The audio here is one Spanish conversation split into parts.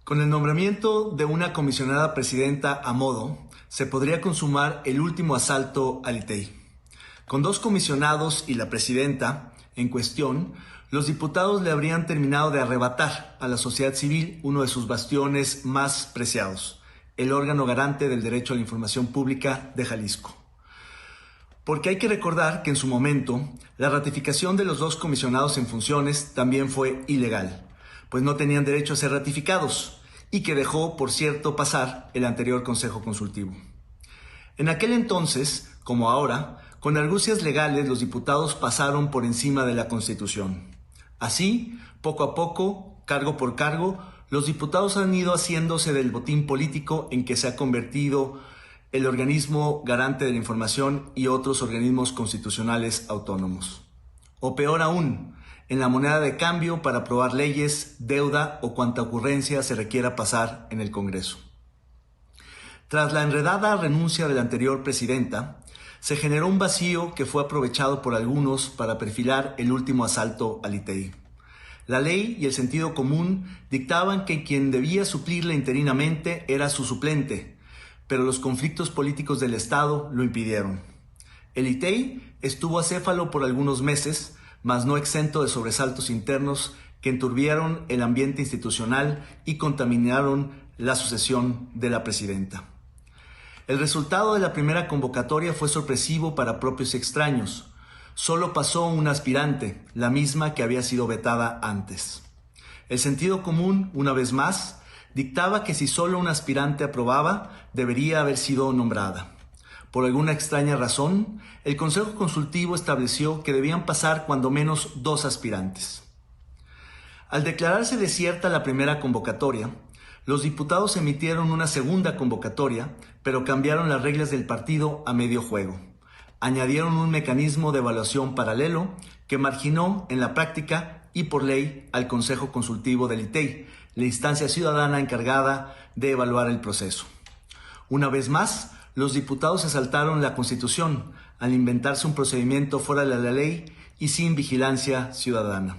Con el nombramiento de una comisionada presidenta a modo, se podría consumar el último asalto al ITEI. Con dos comisionados y la presidenta en cuestión, los diputados le habrían terminado de arrebatar a la sociedad civil uno de sus bastiones más preciados, el órgano garante del derecho a la información pública de Jalisco. Porque hay que recordar que en su momento, la ratificación de los dos comisionados en funciones también fue ilegal, pues no tenían derecho a ser ratificados, y que dejó, por cierto, pasar el anterior Consejo Consultivo. En aquel entonces, como ahora, con argucias legales los diputados pasaron por encima de la Constitución. Así, poco a poco, cargo por cargo, los diputados han ido haciéndose del botín político en que se ha convertido el organismo garante de la información y otros organismos constitucionales autónomos. O peor aún, en la moneda de cambio para aprobar leyes, deuda o cuanta ocurrencia se requiera pasar en el Congreso. Tras la enredada renuncia de la anterior presidenta, se generó un vacío que fue aprovechado por algunos para perfilar el último asalto al ITEI. La ley y el sentido común dictaban que quien debía suplirle interinamente era su suplente, pero los conflictos políticos del Estado lo impidieron. El ITEI estuvo acéfalo por algunos meses, mas no exento de sobresaltos internos que enturbiaron el ambiente institucional y contaminaron la sucesión de la presidenta. El resultado de la primera convocatoria fue sorpresivo para propios y extraños. Solo pasó una aspirante, la misma que había sido vetada antes. El sentido común, una vez más, dictaba que si solo una aspirante aprobaba, debería haber sido nombrada. Por alguna extraña razón, el Consejo Consultivo estableció que debían pasar cuando menos 2 aspirantes. Al declararse desierta la primera convocatoria, los diputados emitieron una segunda convocatoria, pero cambiaron las reglas del partido a medio juego. Añadieron un mecanismo de evaluación paralelo que marginó en la práctica y por ley al Consejo Consultivo del ITEI, la instancia ciudadana encargada de evaluar el proceso. Una vez más, los diputados se saltaron la Constitución al inventarse un procedimiento fuera de la ley y sin vigilancia ciudadana.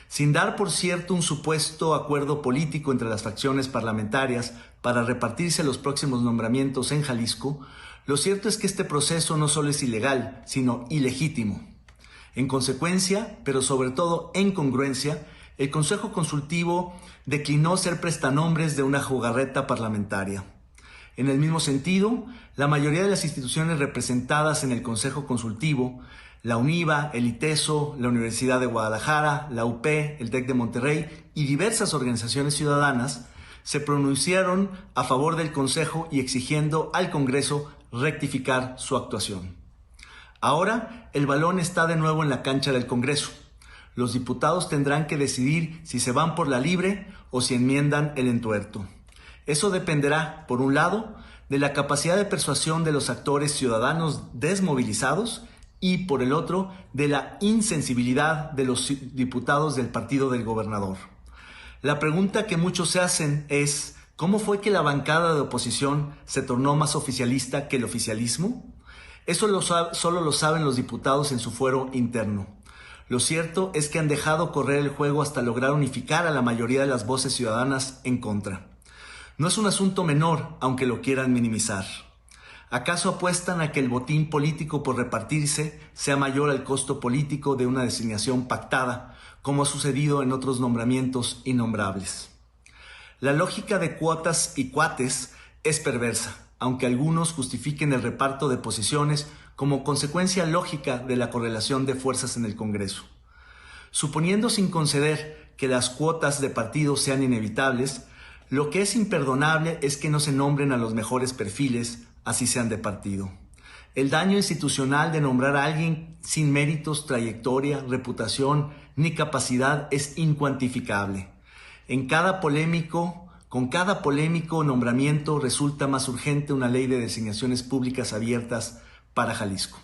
Sin dar por cierto un supuesto acuerdo político entre las facciones parlamentarias para repartirse los próximos nombramientos en Jalisco, lo cierto es que este proceso no solo es ilegal, sino ilegítimo. En consecuencia, pero sobre todo en congruencia, el Consejo Consultivo declinó ser prestanombres de una jugarreta parlamentaria. En el mismo sentido, la mayoría de las instituciones representadas en el Consejo Consultivo, la UNIVA, el ITESO, la Universidad de Guadalajara, la UP, el TEC de Monterrey y diversas organizaciones ciudadanas, se pronunciaron a favor del Consejo y exigiendo al Congreso rectificar su actuación. Ahora, el balón está de nuevo en la cancha del Congreso. Los diputados tendrán que decidir si se van por la libre o si enmiendan el entuerto. Eso dependerá, por un lado, de la capacidad de persuasión de los actores ciudadanos desmovilizados y, por el otro, de la insensibilidad de los diputados del partido del gobernador. La pregunta que muchos se hacen es, ¿cómo fue que la bancada de oposición se tornó más oficialista que el oficialismo? Eso solo lo saben los diputados en su fuero interno. Lo cierto es que han dejado correr el juego hasta lograr unificar a la mayoría de las voces ciudadanas en contra. No es un asunto menor, aunque lo quieran minimizar. ¿Acaso apuestan a que el botín político por repartirse sea mayor al costo político de una designación pactada, como ha sucedido en otros nombramientos innombrables? La lógica de cuotas y cuates es perversa, aunque algunos justifiquen el reparto de posiciones como consecuencia lógica de la correlación de fuerzas en el Congreso. Suponiendo sin conceder que las cuotas de partido sean inevitables, lo que es imperdonable es que no se nombren a los mejores perfiles, así sean de partido. El daño institucional de nombrar a alguien sin méritos, trayectoria, reputación ni capacidad es incuantificable. Con cada polémico nombramiento resulta más urgente una ley de designaciones públicas abiertas para Jalisco.